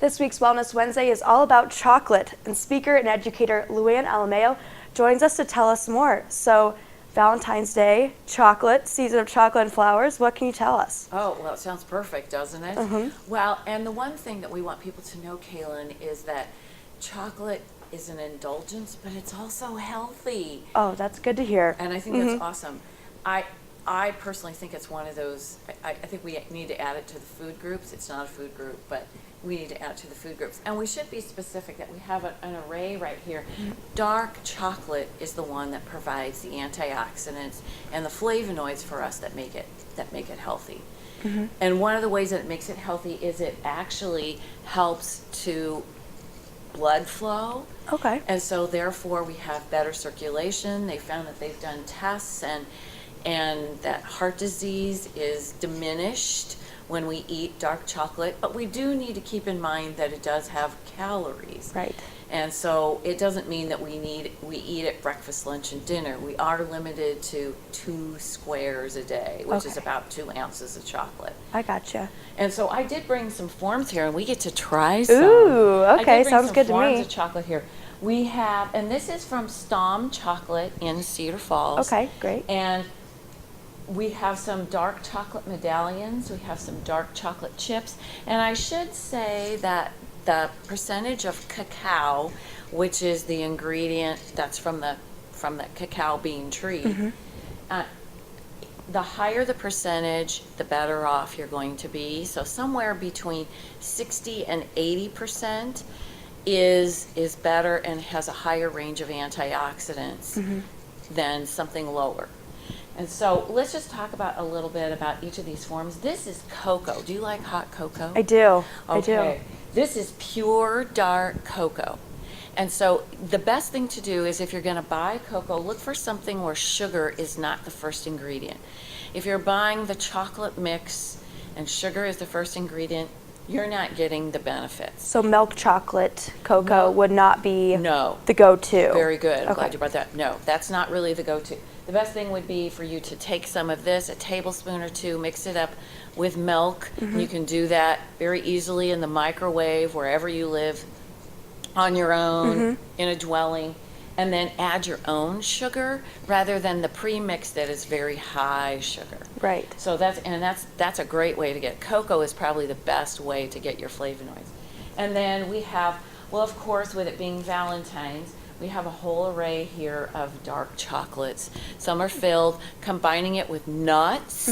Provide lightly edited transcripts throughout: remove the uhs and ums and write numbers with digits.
This week's Wellness Wednesday is all about chocolate, and speaker and educator Luann Alemao joins us to tell us more. So, Valentine's Day, chocolate, season of chocolate and flowers. What can you tell us? Oh, well, it sounds perfect, doesn't it? Mm-hmm. Well, and the one thing that we want people to know, Kaylin, is that chocolate is an indulgence, but it's also healthy. Oh, that's good to hear. And I think that's awesome. I personally think it's one of those, I think we need to add it to the food groups. It's not a food group, but we need to add it to the food groups. And we should be specific that we have an array right here. Dark chocolate is the one that provides the antioxidants and the flavonoids for us that make it healthy. And one of the ways that it makes it healthy is it actually helps to blood flow. Okay. And so therefore we have better circulation. They found that they've done tests and that heart disease is diminished when we eat dark chocolate, but we do need to keep in mind that it does have calories. Right. And so it doesn't mean that we eat at breakfast, lunch, and dinner. We are limited to 2 squares a day, which is about 2 ounces of chocolate. I gotcha. And so I did bring some forms here, and we get to try some. Ooh, okay, sounds good to me. I did bring some forms of chocolate here. We have, and this is from Stom Chocolate in Cedar Falls. Okay, great. And we have some dark chocolate medallions. We have some dark chocolate chips. And I should say that the percentage of cacao, which is the ingredient that's from the cacao bean tree, the higher the percentage, the better off you're going to be. So somewhere between 60 and 80% is better and has a higher range of antioxidants than something lower. And so let's just talk about a little bit about each of these forms. This is cocoa. Do you like hot cocoa? I do. Okay. This is pure dark cocoa. And so the best thing to do is if you're going to buy cocoa, look for something where sugar is not the first ingredient. If you're buying the chocolate mix and sugar is the first ingredient, you're not getting the benefits. So milk chocolate cocoa would not be the go-to. Very good. I'm glad you brought that. No, that's not really the go-to. The best thing would be for you to take some of this, a tablespoon or 2, mix it up with milk. You can do that very easily in the microwave wherever you live, on your own, in a dwelling, and then add your own sugar rather than the pre-mix that is very high sugar. Right. So that's a great way to get. Cocoa is probably the best way to get your flavonoids. And then we have, well, of course, with it being Valentine's, we have a whole array here of dark chocolates. Some are filled, combining it with nuts.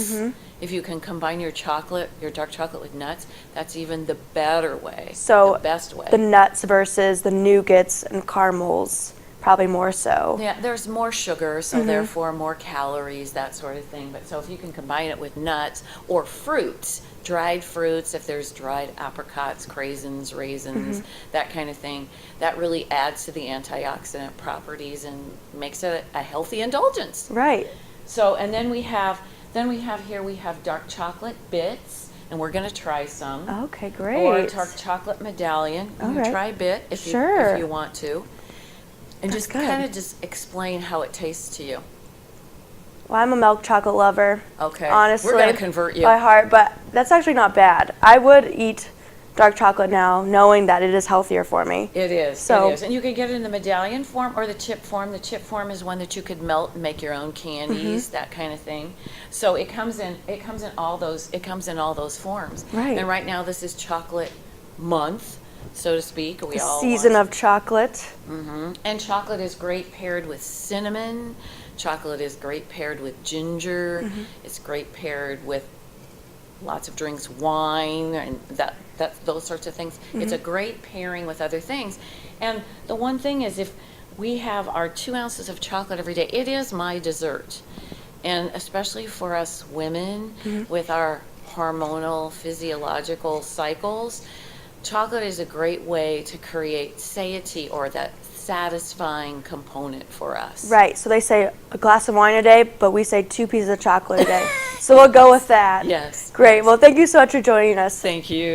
If you can combine your dark chocolate with nuts, that's even the better way, the best way. The nuts versus the nougats and caramels, probably more so. Yeah, there's more sugar, so therefore more calories, that sort of thing. But so if you can combine it with nuts or fruits, dried fruits, if there's dried apricots, craisins, raisins, that kind of thing, that really adds to the antioxidant properties and makes it a healthy indulgence. Right. So, and then we have dark chocolate bits, and we're going to try some. Okay, great. Or dark chocolate medallion. You can try a bit if you want to. And That's just good. kind of just explain how it tastes to you. Well, I'm a milk chocolate lover. Okay. Honestly, we're going to convert you. by heart, but that's actually not bad. I would eat dark chocolate now, knowing that it is healthier for me. It is. So, it is. And you can get it in the medallion form or the chip form. The chip form is one that you could melt and make your own candies, that kind of thing. So it comes in all those forms. Right. And right now this is chocolate month, so to speak. The season of chocolate. And chocolate is great paired with cinnamon. Chocolate is great paired with ginger. It's great paired with lots of drinks, wine, and those sorts of things. It's a great pairing with other things. And the one thing is, if we have our 2 ounces of chocolate every day, it is my dessert. And especially for us women with our hormonal, physiological cycles, chocolate is a great way to create satiety, or that satisfying component for us. Right. So they say a glass of wine a day, but we say 2 pieces of chocolate a day. So we'll go with that. Yes. Great. Well, thank you so much for joining us. Thank you.